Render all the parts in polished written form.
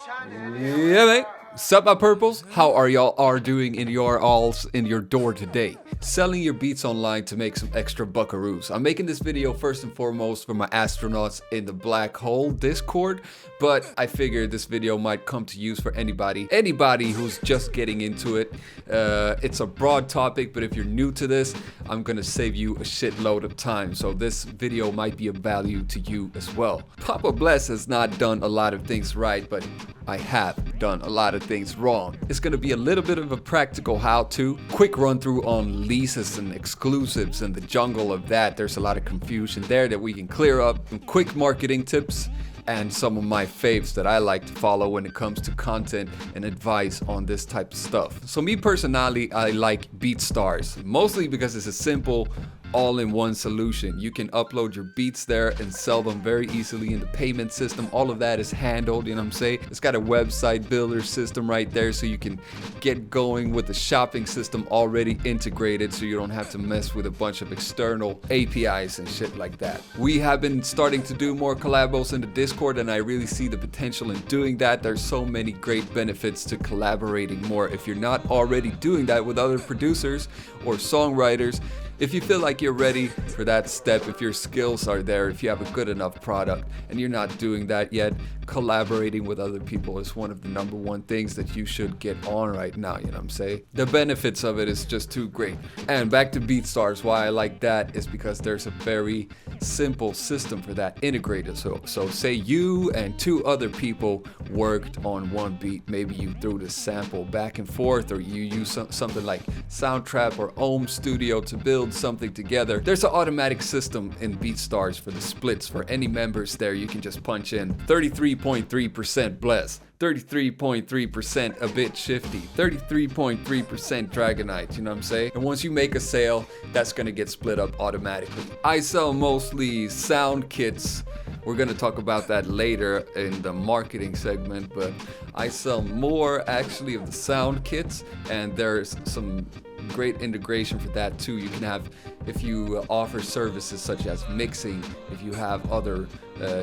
Yeah, mate. Sup, my purples? How are y'all are doing in your alls in your door today? Selling your beats online to make some extra buckaroos. I'm making this video first and foremost for my astronauts in the black hole Discord, but I figured this video might come to use for anybody who's just getting into it. It's a broad topic, but if you're new to this, I'm gonna save you a shitload of time, so this video might be of value to you as well. Papa Bless has not done a lot of things right, but I have done a lot of things wrong. It's gonna be a little bit of a practical how-to, quick run through on leases and exclusives and the jungle of that. There's a lot of confusion there that we can clear up, some quick marketing tips, and some of my faves that I like to follow when it comes to content and advice on this type of stuff. So me personally, I like BeatStars, mostly because it's a simple all-in-one solution. You can upload your beats there and sell them very easily in the payment system. All of that is handled, you know what I'm saying? It's got a website builder system right there, so you can get going with the shopping system already integrated, so you don't have to mess with a bunch of external APIs and shit like that. We have been starting to do more collabos in the Discord, and I really see the potential in doing that. There's so many great benefits to collaborating more. If you're not already doing that with other producers or songwriters, if you feel like you're ready for that step, if your skills are there, if you have a good enough product and you're not doing that yet, collaborating with other people is one of the #1 things that you should get on right now, you know what I'm saying? The benefits of it is just too great. And back to BeatStars, why I like that is because there's a very simple system for that integrated. So say you and 2 other people worked on one beat, maybe you threw the sample back and forth, or you use something like Soundtrap or Ohm Studio to build something together. There's an automatic system in BeatStars for the splits. For any members there, you can just punch in 33.3% Bless, 33.3% a bit shifty, 33.3% Dragonite, you know what I'm saying? And once you make a sale, that's gonna get split up automatically. I sell mostly sound kits. We're gonna talk about that later in the marketing segment, but I sell more actually of the sound kits, and there's some great integration for that too. You can have, if you offer services such as mixing, if you have other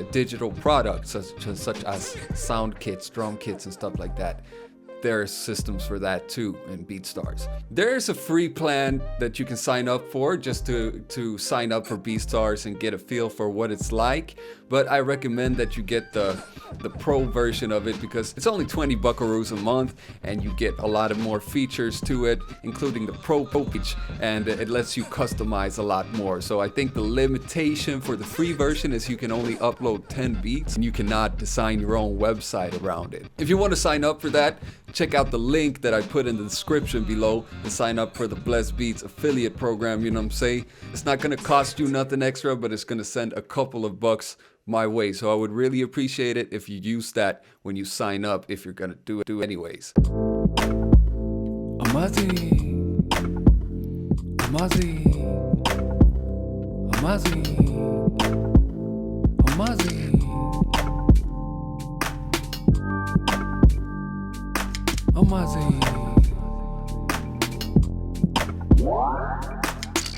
digital products such as sound kits, drum kits and stuff like that, there are systems for that too in BeatStars. There's a free plan that you can sign up for just to sign up for BeatStars and get a feel for what it's like, but I recommend that you get the pro version of it because it's only 20 buckaroos a month and you get a lot of more features to it, including the pro page, and it lets you customize a lot more. So I think the limitation for the free version is you can only upload 10 beats and you cannot design your own website around it. If you want to sign up for that, check out the link that I put in the description below and sign up for the Bless Beats affiliate program, you know what I'm saying? It's not gonna cost you nothing extra, but it's gonna send a couple of bucks my way. So I would really appreciate it if you use that when you sign up, if you're gonna do it anyways. Amazi. Amazi. Amazi. Amazi.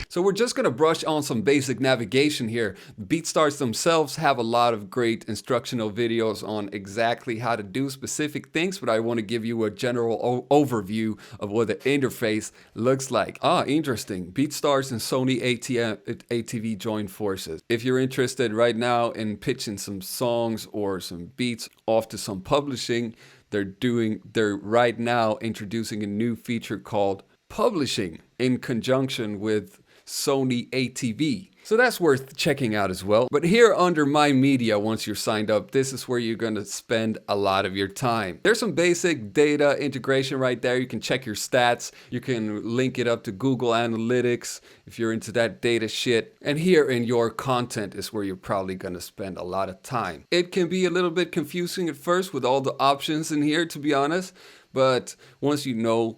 So we're just gonna brush on some basic navigation here. BeatStars themselves have a lot of great instructional videos on exactly how to do specific things, but I want to give you a general overview of what the interface looks like. Interesting. BeatStars and Sony ATV joined forces. If you're interested right now in pitching some songs or some beats off to some publishing, they're right now introducing a new feature called publishing in conjunction with Sony ATV. So that's worth checking out as well. But here under My Media, once you're signed up, this is where you're gonna spend a lot of your time. There's some basic data integration right there. You can check your stats. You can link it up to Google Analytics if you're into that data shit. And here in your content is where you're probably gonna spend a lot of time. It can be a little bit confusing at first with all the options in here, to be honest. But once you know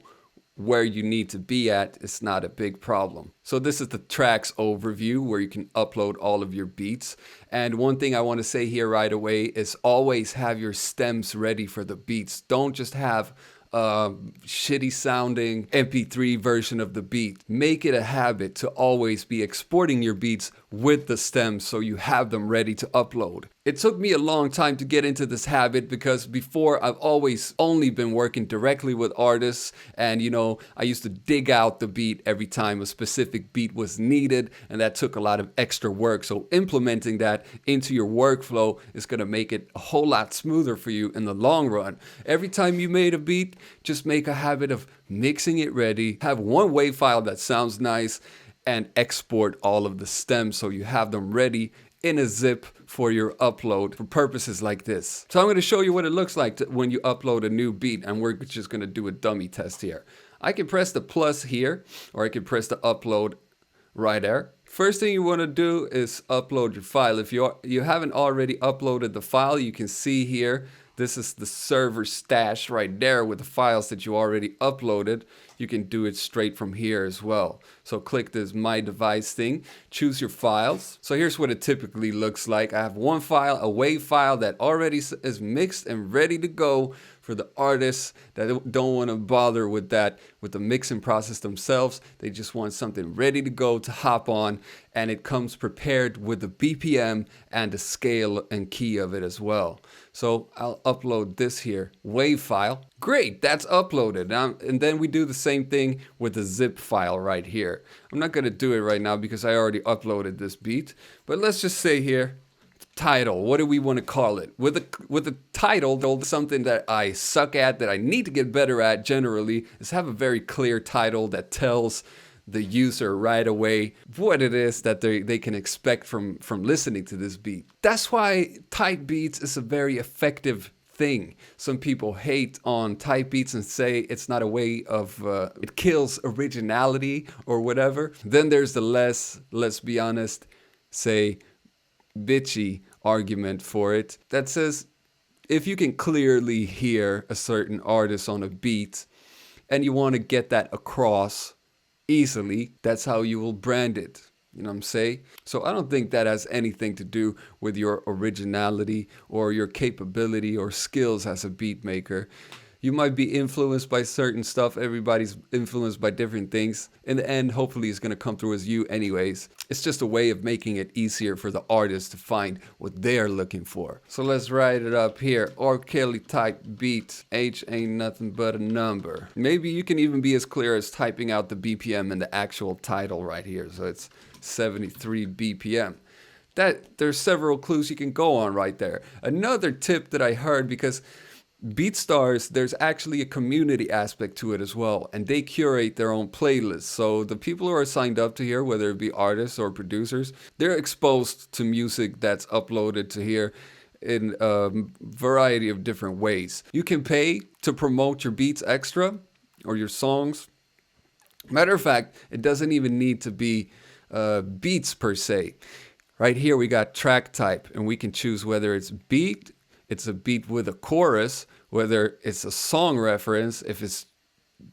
where you need to be at, it's not a big problem. So this is the tracks overview where you can upload all of your beats. And one thing I want to say here right away is always have your stems ready for the beats. Don't just have shitty sounding MP3 version of the beat. Make it a habit to always be exporting your beats with the stems so you have them ready to upload. It took me a long time to get into this habit because before I've always only been working directly with artists, and I used to dig out the beat every time a specific beat was needed, and that took a lot of extra work. So implementing that into your workflow is going to make it a whole lot smoother for you in the long run. Every time you made a beat, just make a habit of mixing it ready, have one wave file that sounds nice, and export all of the stems so you have them ready in a zip for your upload for purposes like this. So I'm going to show you what it looks like when you upload a new beat, and we're just going to do a dummy test here. I can press the plus here, or I can press the upload right there. First thing you want to do is upload your file. If you haven't already uploaded the file, you can see here, this is the server stash right there with the files that you already uploaded. You can do it straight from here as well. So click this My Device thing, choose your files. So here's what it typically looks like. I have one file, a WAV file that already is mixed and ready to go for the artists that don't want to bother with that, with the mixing process themselves. They just want something ready to go to hop on, and it comes prepared with the BPM and the scale and key of it as well. So I'll upload this here, WAV file. Great, that's uploaded. And then we do the same thing with the zip file right here. I'm not going to do it right now because I already uploaded this beat, but let's just say here, title. What do we want to call it? With the title, something that I suck at, that I need to get better at generally, is have a very clear title that tells the user right away what it is that they can expect from listening to this beat. That's why tight beats is a very effective thing. Some people hate on tight beats and say it's not a way of, it kills originality or whatever. Then there's the let's be honest, say bitchy argument for it that says if you can clearly hear a certain artist on a beat and you want to get that across easily, that's how you will brand it. You know what I'm saying? So I don't think that has anything to do with your originality or your capability or skills as a beat maker. You might be influenced by certain stuff. Everybody's influenced by different things. In the end, hopefully it's going to come through as you anyways. It's just a way of making it easier for the artist to find what they're looking for. So let's write it up here. R. Kelly type beat. H ain't nothing but a number. Maybe you can even be as clear as typing out the BPM in the actual title right here. So it's 73 BPM. There's several clues you can go on right there. Another tip that I heard, because BeatStars, there's actually a community aspect to it as well, and they curate their own playlists. So the people who are signed up to here, whether it be artists or producers, they're exposed to music that's uploaded to here in a variety of different ways. You can pay to promote your beats extra or your songs. Matter of fact, it doesn't even need to be beats per se. Right here we got track type, and we can choose whether it's beat, it's a beat with a chorus, whether it's a song reference, if it's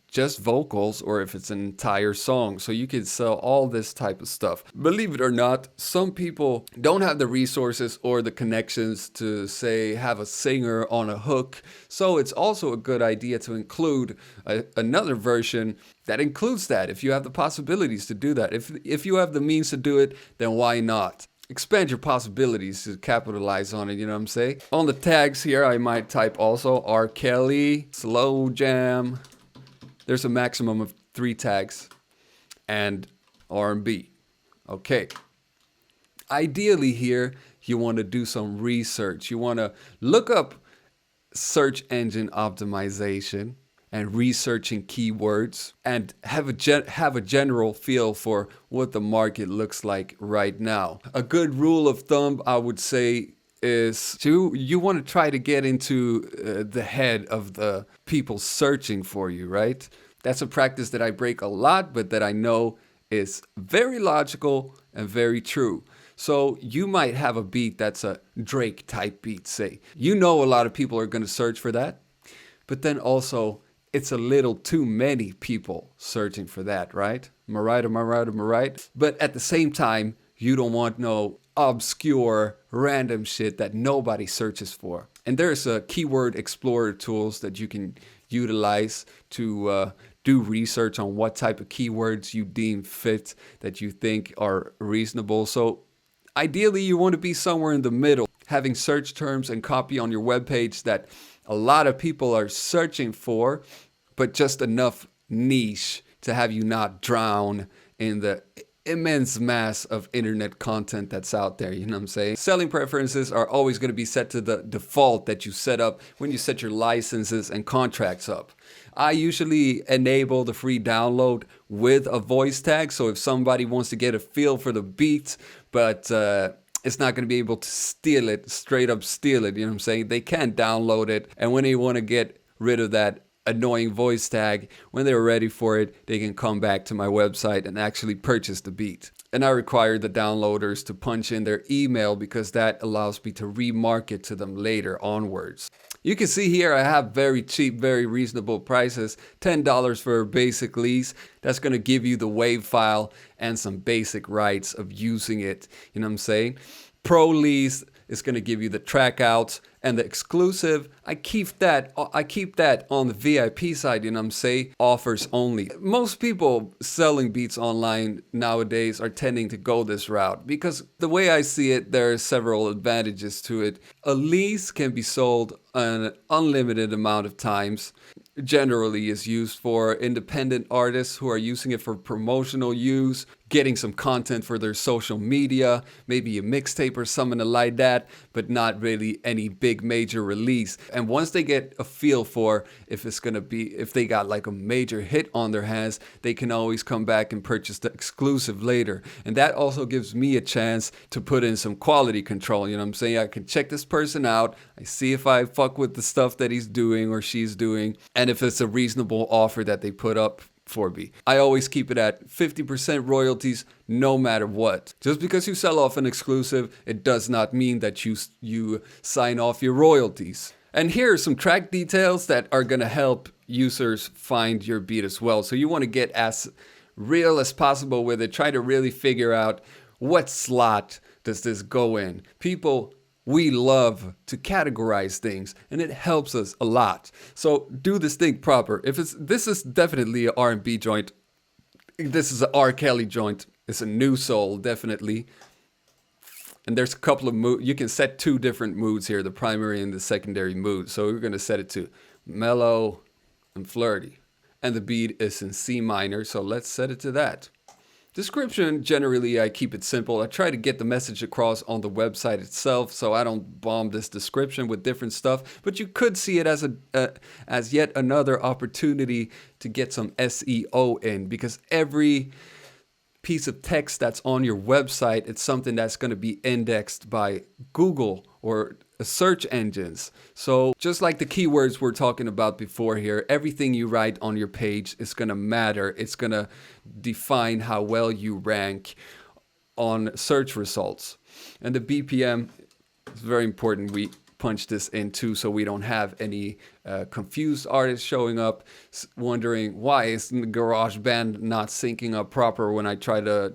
just vocals, or if it's an entire song. So you can sell all this type of stuff. Believe it or not, some people don't have the resources or the connections to, say, have a singer on a hook. So it's also a good idea to include another version that includes that, if you have the possibilities to do that. If you have the means to do it, then why not? Expand your possibilities to capitalize on it, you know what I'm saying? On the tags here, I might type also R. Kelly, slow jam. There's a maximum of 3 tags, and R&B. Okay. Ideally here, you want to do some research. You want to look up search engine optimization and researching keywords, and have a general feel for what the market looks like right now. A good rule of thumb, I would say, is you want to try to get into the head of the people searching for you, right? That's a practice that I break a lot, but that I know is very logical and very true. So you might have a beat that's a Drake type beat, say. You know a lot of people are going to search for that, but then also it's a little too many people searching for that, right? Am I right? Am I right? Am I right? But at the same time, you don't want no obscure random shit that nobody searches for. And there's keyword explorer tools that you can utilize to do research on what type of keywords you deem fit, that you think are reasonable. So Ideally, you want to be somewhere in the middle, having search terms and copy on your webpage that a lot of people are searching for, but just enough niche to have you not drown in the immense mass of internet content that's out there. You know what I'm saying? Selling preferences are always going to be set to the default that you set up when you set your licenses and contracts up. I usually enable the free download with a voice tag. So if somebody wants to get a feel for the beat, but it's not going to be able to steal it, straight up steal it, you know what I'm saying? They can download it. And when they want to get rid of that annoying voice tag, when they're ready for it, they can come back to my website and actually purchase the beat. And I require the downloaders to punch in their email because that allows me to remarket to them later onwards. You can see here I have very cheap, very reasonable prices. $10 for a basic lease. That's going to give you the WAV file and some basic rights of using it. You know what I'm saying? Pro lease is going to give you the track outs and the exclusive. I keep that on the VIP side, you know what I'm saying? Offers only. Most people selling beats online nowadays are tending to go this route because the way I see it, there are several advantages to it. A lease can be sold an unlimited amount of times. Generally is used for independent artists who are using it for promotional use, getting some content for their social media, maybe a mixtape or something like that, but not really any big major release. And once they get a feel for if they got like a major hit on their hands, they can always come back and purchase the exclusive later. And that also gives me a chance to put in some quality control. You know what I'm saying? I can check this person out. I see if I fuck with the stuff that he's doing or she's doing, and if it's a reasonable offer that they put up for me. I always keep it at 50% royalties no matter what. Just because you sell off an exclusive, it does not mean that you sign off your royalties. And here are some track details that are going to help users find your beat as well. So you want to get as real as possible with it. Try to really figure out what slot does this go in. We love to categorize things, and it helps us a lot. So do this thing proper. This is definitely an R&B joint. This is an R. Kelly joint. It's a new soul, definitely. And there's a couple of moods. You can set two different moods here, the primary and the secondary mood. So we're going to set it to mellow and flirty. And the beat is in C minor, so let's set it to that. Description, generally I keep it simple. I try to get the message across on the website itself so I don't bomb this description with different stuff, but you could see it as yet another opportunity to get some SEO in, because every piece of text that's on your website, it's something that's going to be indexed by Google or search engines. So just like the keywords we're talking about before here, everything you write on your page is going to matter. It's going to define how well you rank on search results. And the BPM is very important. We punch this in too, so we don't have any confused artists showing up wondering why is the GarageBand not syncing up proper when I try to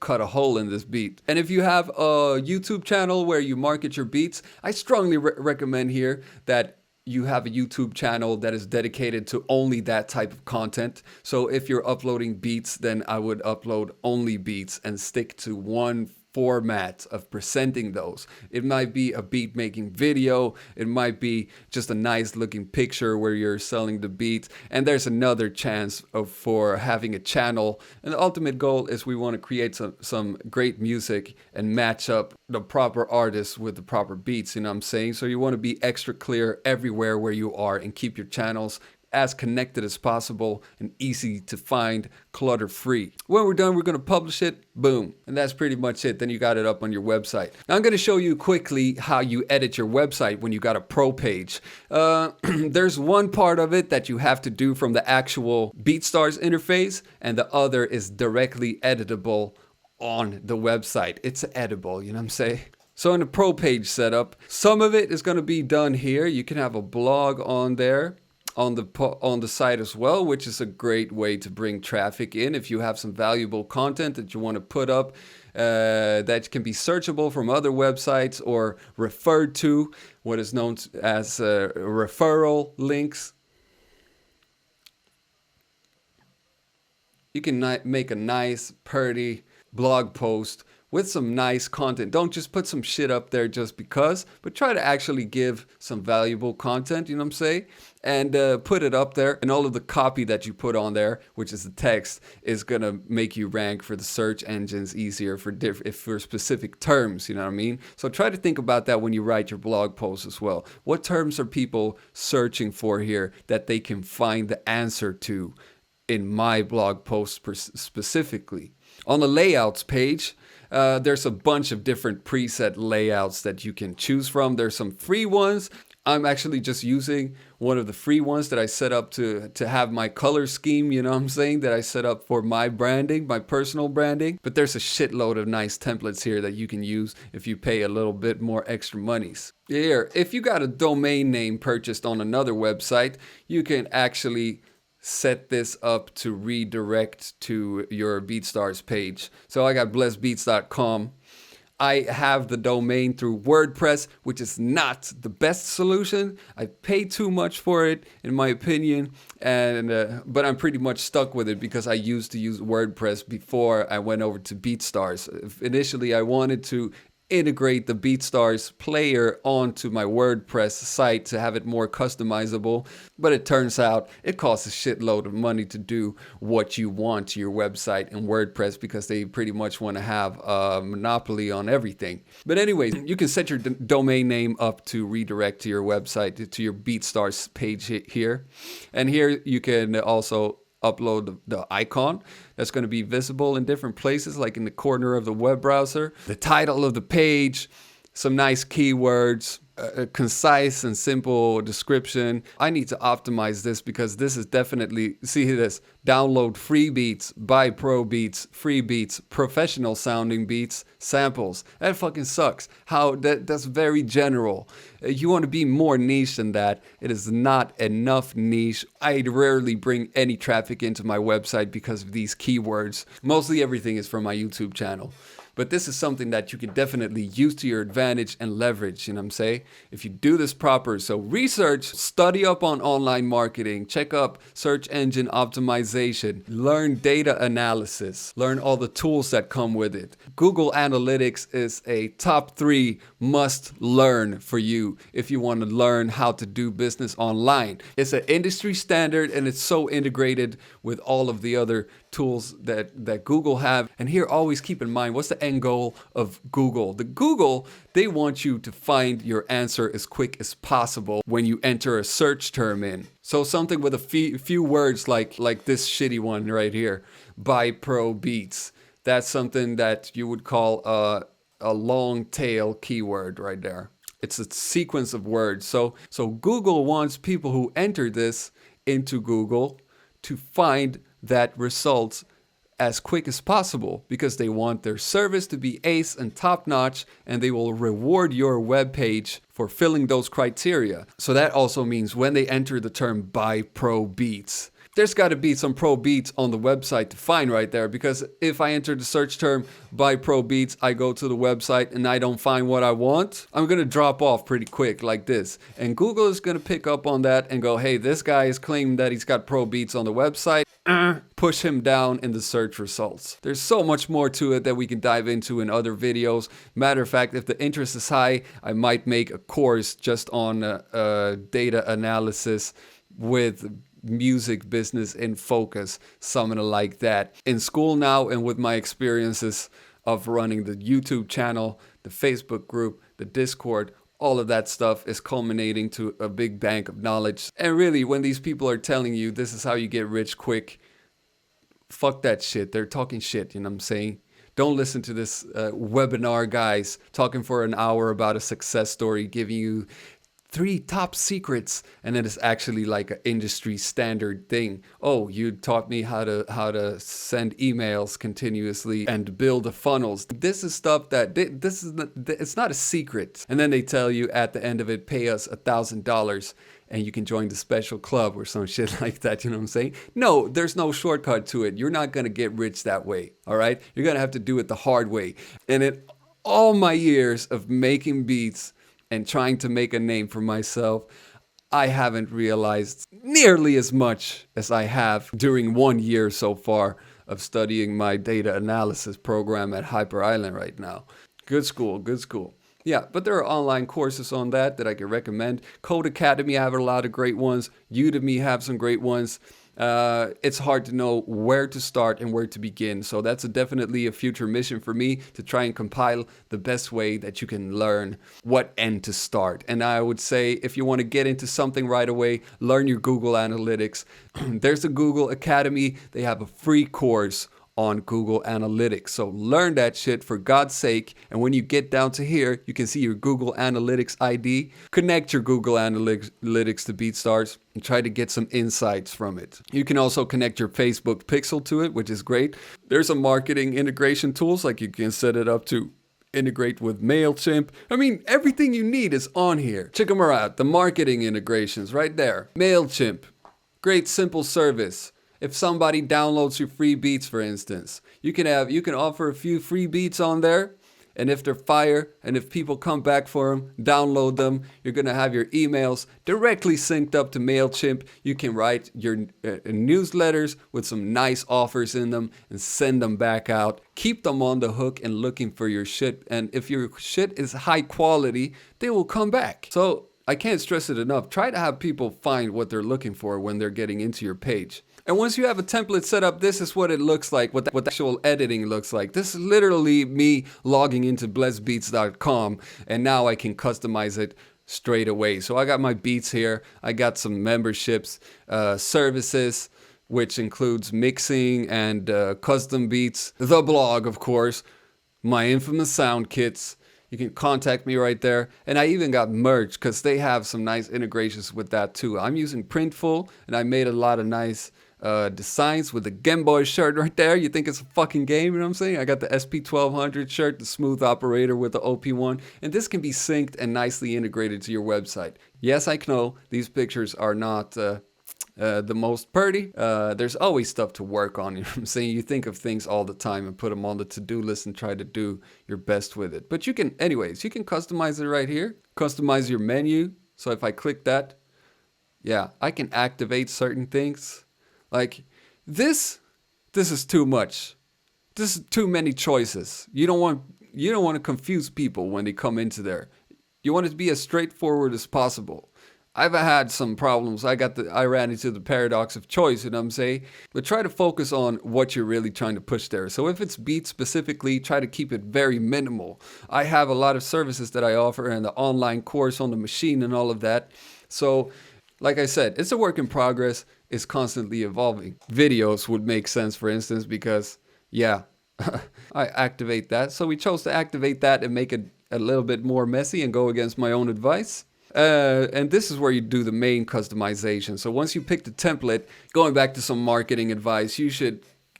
cut a hole in this beat. And if you have a YouTube channel where you market your beats, I strongly recommend here that you have a YouTube channel that is dedicated to only that type of content. So if you're uploading beats, then I would upload only beats and stick to one format of presenting those. It might be a beat making video, it might be just a nice looking picture where you're selling the beat, and there's another chance for having a channel. And the ultimate goal is we want to create some great music and match up the proper artists with the proper beats, you know what I'm saying? So you want to be extra clear everywhere where you are and keep your channels as connected as possible and easy to find, clutter free. When we're done, we're going to publish it, boom. And that's pretty much it. Then you got it up on your website. Now I'm going to show you quickly how you edit your website when you got a pro page. There's one part of it that you have to do from the actual BeatStars interface, and the other is directly editable on the website. It's editable, you know what I'm saying? So in the pro page setup, some of it is going to be done here. You can have a blog on there, on the site as well, which is a great way to bring traffic in. If you have some valuable content that you want to put up that can be searchable from other websites or referred to, what is known as referral links. You can make a nice, pretty blog post with some nice content. Don't just put some shit up there just because, but try to actually give some valuable content, you know what I'm saying? And put it up there, and all of the copy that you put on there, which is the text, is gonna make you rank for the search engines easier for for specific terms, you know what I mean? So try to think about that when you write your blog posts as well. What terms are people searching for here that they can find the answer to in my blog post specifically? On the layouts page, there's a bunch of different preset layouts that you can choose from. There's some free ones. I'm actually just using one of the free ones that I set up to have my color scheme, you know what I'm saying, that I set up for my branding, my personal branding. But there's a shitload of nice templates here that you can use if you pay a little bit more extra monies. Here, if you got a domain name purchased on another website, you can actually set this up to redirect to your BeatStars page. So I got blessedbeats.com. I have the domain through WordPress, which is not the best solution. I pay too much for it, in my opinion, and but I'm pretty much stuck with it because I used to use WordPress before I went over to BeatStars. Initially, I wanted to integrate the BeatStars player onto my WordPress site to have it more customizable, but it turns out it costs a shitload of money to do what you want to your website in WordPress because they pretty much want to have a monopoly on everything. But anyways, you can set your domain name up to redirect to your website, to your BeatStars page here. And here you can also upload the icon that's going to be visible in different places, like in the corner of the web browser, the title of the page, some nice keywords, a concise and simple description. I need to optimize this because this is definitely, see this, download free beats, buy pro beats, free beats, professional sounding beats, samples. That fucking sucks. That's very general. You want to be more niche than that. It is not enough niche. I rarely bring any traffic into my website because of these keywords. Mostly everything is from my YouTube channel. But this is something that you can definitely use to your advantage and leverage, you know what I'm saying? If you do this proper. So research, study up on online marketing, check up search engine optimization, learn data analysis, learn all the tools that come with it. Google Analytics is a top 3 must learn for you if you want to learn how to do business online. It's an industry standard and it's so integrated with all of the other tools that Google have. And here, always keep in mind, what's the end goal of Google? Google, they want you to find your answer as quick as possible when you enter a search term in. So something with a few words like this shitty one right here, buy pro beats. That's something that you would call a long tail keyword right there. It's a sequence of words. So Google wants people who enter this into Google to find that results as quick as possible because they want their service to be ace and top notch, and they will reward your web page for filling those criteria. So that also means when they enter the term buy pro beats, there's got to be some pro beats on the website to find right there, because if I enter the search term buy pro beats, I go to the website and I don't find what I want, I'm going to drop off pretty quick like this. And Google is going to pick up on that and go, hey, this guy is claiming that he's got pro beats on the website. Push him down in the search results. There's so much more to it that we can dive into in other videos. Matter of fact, if the interest is high, I might make a course just on data analysis with music business in focus, something like that. In school now, and with my experiences of running the YouTube channel, the Facebook group, the Discord, all of that stuff is culminating to a big bank of knowledge. And really, when these people are telling you this is how you get rich quick, fuck that shit. They're talking shit, you know what I'm saying? Don't listen to this webinar guys talking for an hour about a success story, giving you 3 top secrets, and then it's actually like an industry standard thing. Oh, you taught me how to send emails continuously and build the funnels. This is stuff that it's not a secret. And then they tell you at the end of it, pay us $1,000 and you can join the special club or some shit like that. You know what I'm saying? No, there's no shortcut to it. You're not gonna get rich that way. All right, you're gonna have to do it the hard way. And in all my years of making beats and trying to make a name for myself, I haven't realized nearly as much as I have during 1 year so far of studying my data analysis program at Hyper Island right now. Good school, good school. Yeah, but there are online courses on that I can recommend. Code Academy have a lot of great ones. Udemy have some great ones. It's hard to know where to start and where to begin. So that's definitely a future mission for me, to try and compile the best way that you can learn what end to start. And I would say, if you want to get into something right away, learn your Google Analytics. There's a Google Academy. They have a free course on Google Analytics. So learn that shit for God's sake. And when you get down to here, you can see your Google Analytics ID. Connect your Google Analytics to BeatStars and try to get some insights from it. You can also connect your Facebook pixel to it, which is great. There's some marketing integration tools, like you can set it up to integrate with MailChimp. I mean, everything you need is on here. Check them out. The marketing integrations right there. MailChimp. Great simple service. If somebody downloads your free beats, for instance, you can offer a few free beats on there, and if they're fire, and if people come back for them, download them, you're gonna have your emails directly synced up to MailChimp. You can write your newsletters with some nice offers in them and send them back out. Keep them on the hook and looking for your shit, and if your shit is high quality, they will come back. So I can't stress it enough. Try to have people find what they're looking for when they're getting into your page. And once you have a template set up, this is what it looks like, what the actual editing looks like. This is literally me logging into blessedbeats.com, and now I can customize it straight away. So I got my beats here. I got some memberships, services, which includes mixing and custom beats. The blog, of course, my infamous sound kits. You can contact me right there. And I even got merch, because they have some nice integrations with that too. I'm using Printful, and I made a lot of nice designs with the Game Boy shirt right there. You think it's a fucking game, you know what I'm saying? I got the SP1200 shirt, the smooth operator with the OP1, and this can be synced and nicely integrated to your website. Yes, I know these pictures are not the most pretty. There's always stuff to work on, you know what I'm saying? You think of things all the time and put them on the to-do list and try to do your best with it. But you can customize it right here. Customize your menu. So if I click that, yeah, I can activate certain things. Like this is too much. This is too many choices. You don't want to confuse people when they come into there. You want it to be as straightforward as possible. I've had some problems. I ran into the paradox of choice, you know what I'm saying? But try to focus on what you're really trying to push there. So if it's beats specifically, try to keep it very minimal. I have a lot of services that I offer, and the online course on the machine and all of that. So like I said, it's a work in progress. It's constantly evolving. Videos would make sense, for instance, because yeah, I activate that. So we chose to activate that and make it a little bit more messy and go against my own advice. And this is where you do the main customization. So once you pick the template, going back to some marketing advice,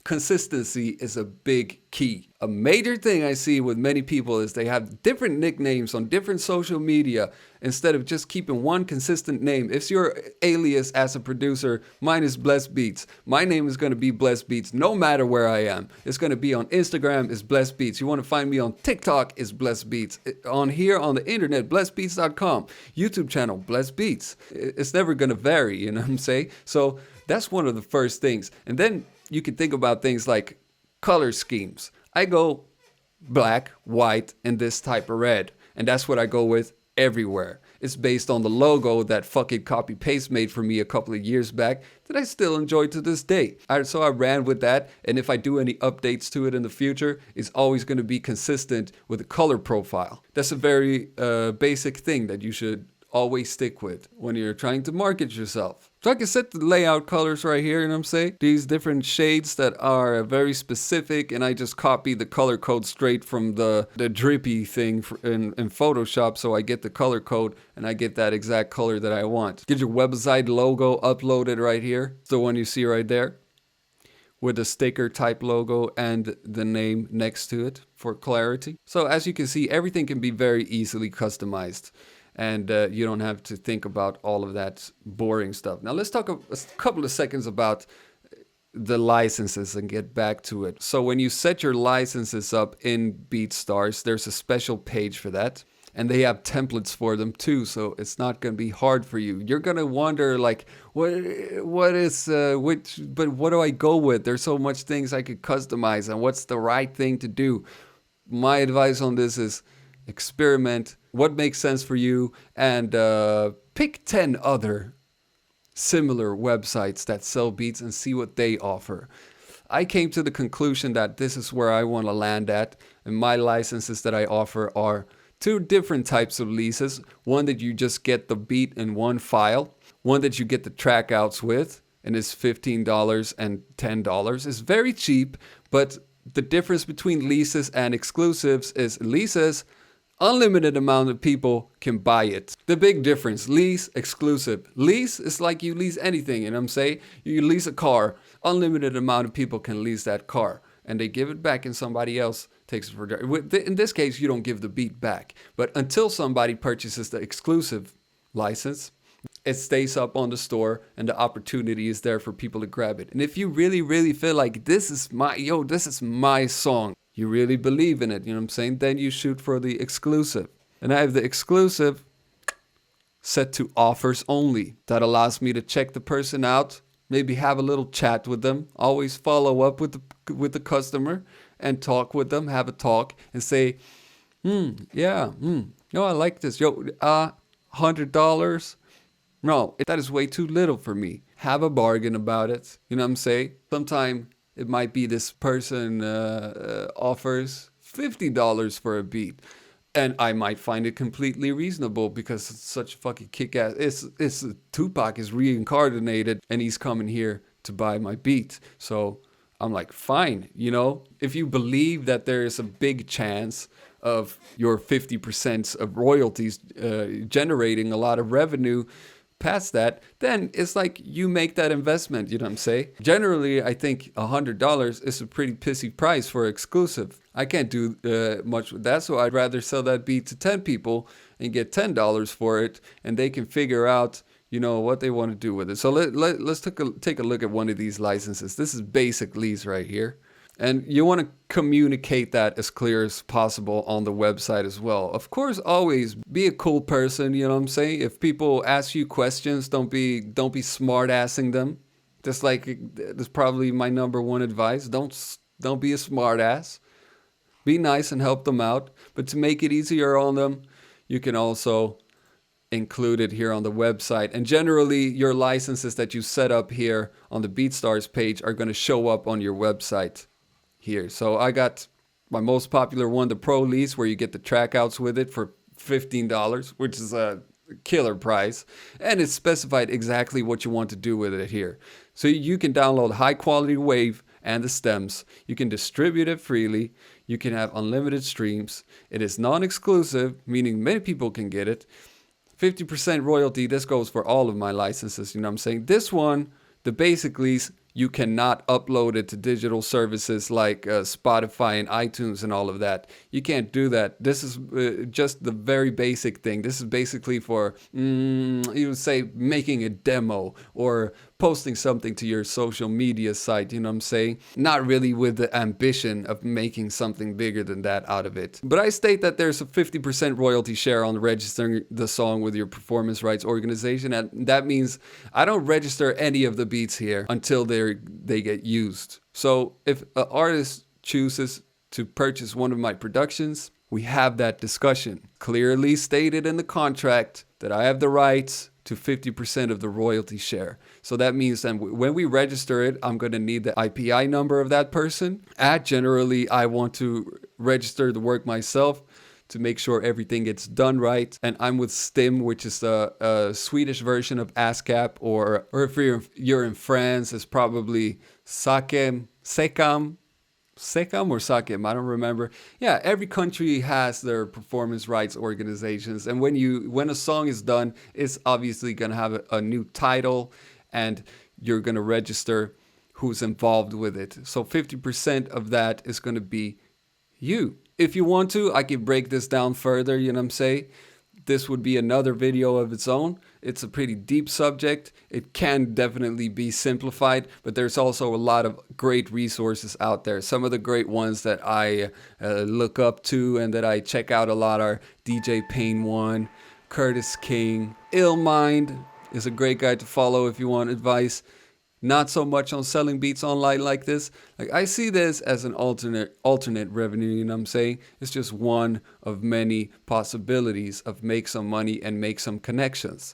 consistency is a big key. A major thing I see with many people is they have different nicknames on different social media instead of just keeping one consistent name. If your alias as a producer, mine is Blessed Beats. My name is going to be Blessed Beats no matter where I am. It's going to be on Instagram, it's Blessed Beats. You want to find me on TikTok, it's Blessed Beats. On here on the internet, blessedbeats.com. YouTube channel, Blessed Beats. It's never going to vary, you know what I'm saying? So that's one of the first things. And then you can think about things like color schemes. I go black, white, and this type of red. And that's what I go with everywhere. It's based on the logo that fucking copy paste made for me a couple of years back that I still enjoy to this day. So I ran with that. And if I do any updates to it in the future, it's always going to be consistent with the color profile. That's a very basic thing that you should always stick with when you're trying to market yourself. So I can set the layout colors right here, you know what I'm saying? These different shades that are very specific, and I just copy the color code straight from the drippy thing in Photoshop, so I get the color code and I get that exact color that I want. Get your website logo uploaded right here. It's the one you see right there, with the sticker type logo and the name next to it for clarity. So as you can see, everything can be very easily customized. And you don't have to think about all of that boring stuff. Now let's talk a couple of seconds about the licenses and get back to it. So when you set your licenses up in BeatStars, there's a special page for that. and they have templates for them too, so it's not going to be hard for you. You're going to wonder like, what do I go with? There's so much things I could customize, and what's the right thing to do? My advice on this is experiment what makes sense for you, and pick 10 other similar websites that sell beats and see what they offer. I came to the conclusion that this is where I want to land at, and my licenses that I offer are two different types of leases. One that you just get the beat in one file, one that you get the track outs with, and it's $15 and $10. It's very cheap, but the difference between leases and exclusives is leases, unlimited amount of people can buy it. The big difference, lease, exclusive. Lease is like you lease anything, you know what I'm saying? You lease a car, unlimited amount of people can lease that car, and they give it back and somebody else takes it for. In this case, you don't give the beat back, but until somebody purchases the exclusive license, it stays up on the store and the opportunity is there for people to grab it. And if you really, really feel like this is my song, you really believe in it, you know what I'm saying? Then you shoot for the exclusive. And I have the exclusive set to offers only. That allows me to check the person out, maybe have a little chat with them, always follow up with the customer and talk with them, have a talk and say, no, I like this. $100. No, that is way too little for me. Have a bargain about it. You know what I'm saying? Sometimes it might be this person offers $50 for a beat, and I might find it completely reasonable because it's such fucking kick-ass. It's Tupac is reincarnated, and he's coming here to buy my beat. So I'm like, fine, you know? If you believe that there is a big chance of your 50% of royalties generating a lot of revenue past that, then it's like you make that investment, you know what I'm saying? Generally, I think $100 is a pretty pissy price for exclusive. I can't do much with that, so I'd rather sell that beat to 10 people and get $10 for it, and they can figure out, you know, what they want to do with it. So let's take a look at one of these licenses. This is basic lease right here. And you want to communicate that as clear as possible on the website as well. Of course, always be a cool person, you know what I'm saying? If people ask you questions, don't be smart-assing them. Just like, that's probably my number one advice. Don't be a smart-ass. Be nice and help them out. But to make it easier on them, you can also include it here on the website. And generally, your licenses that you set up here on the BeatStars page are going to show up on your website here. So I got my most popular one, the Pro Lease, where you get the track outs with it for $15, which is a killer price. And it's specified exactly what you want to do with it here. So you can download high quality wave and the stems. You can distribute it freely. You can have unlimited streams. It is non-exclusive, meaning many people can get it. 50% royalty, this goes for all of my licenses, you know what I'm saying? This one, the basic lease, you cannot upload it to digital services like Spotify and iTunes and all of that. You can't do that. This is just the very basic thing. This is basically for, you would say, making a demo or posting something to your social media site, you know what I'm saying? Not really with the ambition of making something bigger than that out of it. But I state that there's a 50% royalty share on registering the song with your performance rights organization, and that means I don't register any of the beats here until they get used. So if an artist chooses to purchase one of my productions, we have that discussion. Clearly stated in the contract that I have the rights to 50% of the royalty share. So that means that when we register it, I'm going to need the IPI number of that person. Generally, I want to register the work myself to make sure everything gets done right. And I'm with Stim, which is a Swedish version of ASCAP, or if you're in France, it's probably Sekam or Sakim, I don't remember. Yeah, every country has their performance rights organizations, and when a song is done, it's obviously gonna have a new title, and you're gonna register who's involved with it. So 50% of that is gonna be you. If you want to, I can break this down further, you know what I'm saying? this would be another video of its own. It's a pretty deep subject. It can definitely be simplified, but there's also a lot of great resources out there. Some of the great ones that I look up to and that I check out a lot are DJ Pain 1, Curtis King, Illmind is a great guy to follow if you want advice. Not so much on selling beats online like this. Like, I see this as an alternate revenue, you know what I'm saying? It's just one of many possibilities of make some money and make some connections.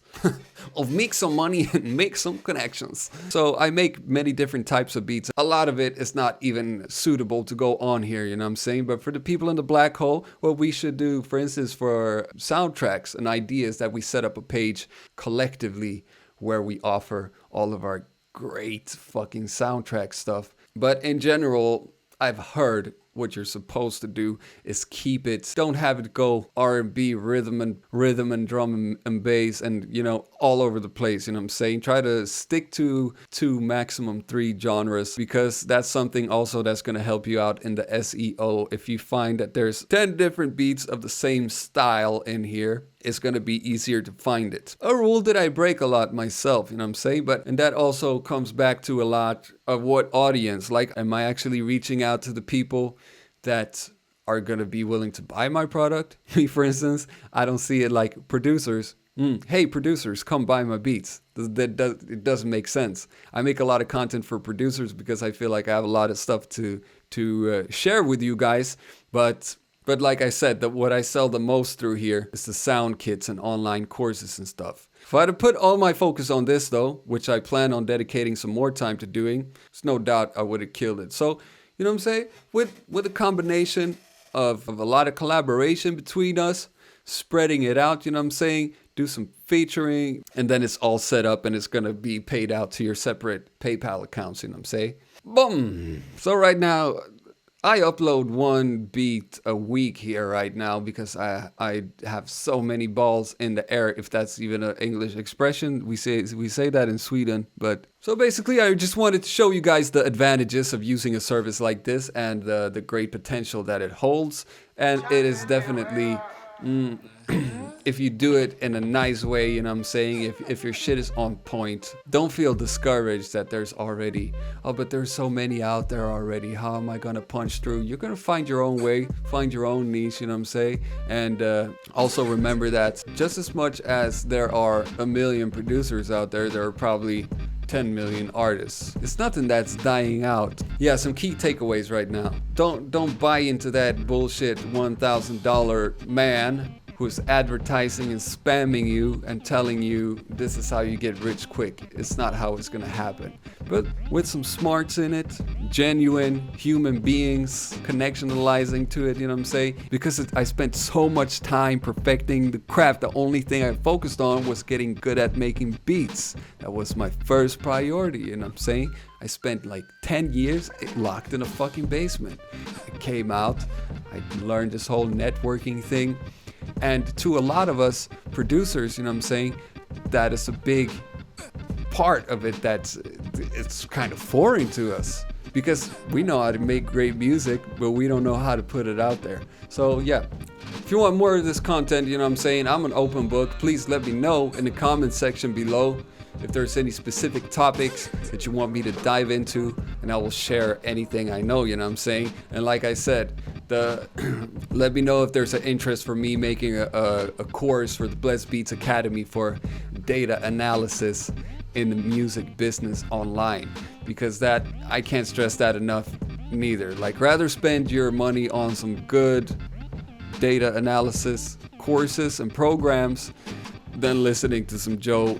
Of make some money and make some connections. So I make many different types of beats. A lot of it is not even suitable to go on here, you know what I'm saying? But for the people in the black hole, what we should do, for instance, for soundtracks and ideas, that we set up a page collectively where we offer all of our great fucking soundtrack stuff. But in general, I've heard what you're supposed to do is keep it, don't have it go R&B, rhythm and drum and bass and, you know, all over the place, you know what I'm saying? Try to stick to maximum 3 genres, because that's something also that's going to help you out in the SEO. If you find that there's 10 different beats of the same style in here, it's going to be easier to find it. A rule that I break a lot myself, you know what I'm saying? And that also comes back to a lot of what audience, like, am I actually reaching out to the people that are going to be willing to buy my product? Me, for instance, I don't see it like producers. Hey, producers, come buy my beats. It doesn't make sense. I make a lot of content for producers because I feel like I have a lot of stuff to share with you guys. But like I said, what I sell the most through here is the sound kits and online courses and stuff. If I had to put all my focus on this though, which I plan on dedicating some more time to doing, there's no doubt I would have killed it. So, you know what I'm saying? With a combination of a lot of collaboration between us, spreading it out, you know what I'm saying? Do some featuring, and then it's all set up and it's going to be paid out to your separate PayPal accounts, you know what I'm saying? Boom! So right now, I upload 1 beat a week here right now because I have so many balls in the air, if that's even an English expression. We say that in Sweden. But so basically, I just wanted to show you guys the advantages of using a service like this and the great potential that it holds. And it is definitely, if you do it in a nice way, you know what I'm saying? If your shit is on point, don't feel discouraged that there's already, oh, but there's so many out there already. How am I going to punch through? You're going to find your own way, find your own niche, you know what I'm saying? And also remember that just as much as there are a million producers out there, there are probably 10 million artists. It's nothing that's dying out. Yeah, some key takeaways right now. Don't buy into that bullshit $1,000 man who's advertising and spamming you and telling you this is how you get rich quick. It's not how it's gonna happen. But with some smarts in it, genuine human beings connectionalizing to it, you know what I'm saying? Because I spent so much time perfecting the craft, the only thing I focused on was getting good at making beats. That was my first priority, you know what I'm saying? I spent like 10 years locked in a fucking basement. I came out, I learned this whole networking thing. And to a lot of us producers, you know what I'm saying, that is a big part of it it's kind of foreign to us. Because we know how to make great music, but we don't know how to put it out there. So yeah, if you want more of this content, you know what I'm saying, I'm an open book. Please let me know in the comment section below if there's any specific topics that you want me to dive into, and I will share anything I know, you know what I'm saying? And like I said, let me know if there's an interest for me making a course for the Blessed Beats Academy for data analysis in the music business online, because that, I can't stress that enough neither. Like, rather spend your money on some good data analysis courses and programs than listening to some Joe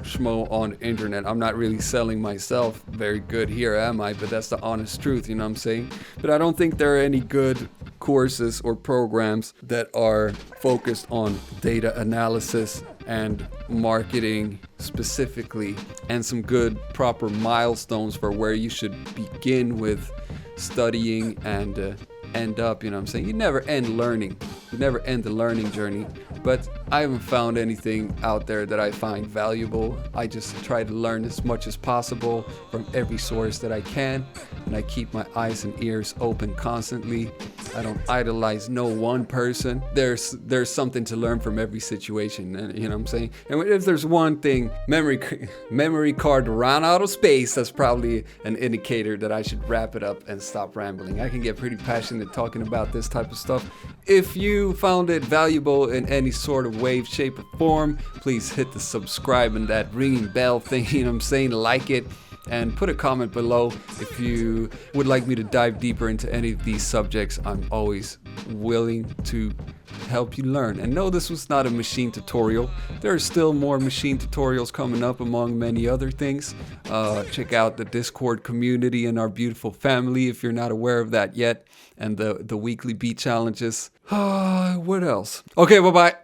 Schmo on the internet. I'm not really selling myself very good here, am I? But that's the honest truth, you know what I'm saying? But I don't think there are any good courses or programs that are focused on data analysis and marketing specifically, and some good proper milestones for where you should begin with studying and end up, you know what I'm saying? You never end learning. You never end the learning journey. But I haven't found anything out there that I find valuable. I just try to learn as much as possible from every source that I can, and I keep my eyes and ears open constantly. I don't idolize no one person. There's something to learn from every situation, and you know what I'm saying? And if there's one thing, memory card ran out of space, that's probably an indicator that I should wrap it up and stop rambling. I can get pretty passionate talking about this type of stuff. If you found it valuable in any sort of way, shape, or form, please hit the subscribe and that ringing bell thing, you know what I'm saying? Like it. And put a comment below if you would like me to dive deeper into any of these subjects. I'm always willing to help you learn. And no, this was not a machine tutorial. There are still more machine tutorials coming up, among many other things. Check out the Discord community and our beautiful family if you're not aware of that yet. And the weekly beat challenges. What else? Okay, bye-bye.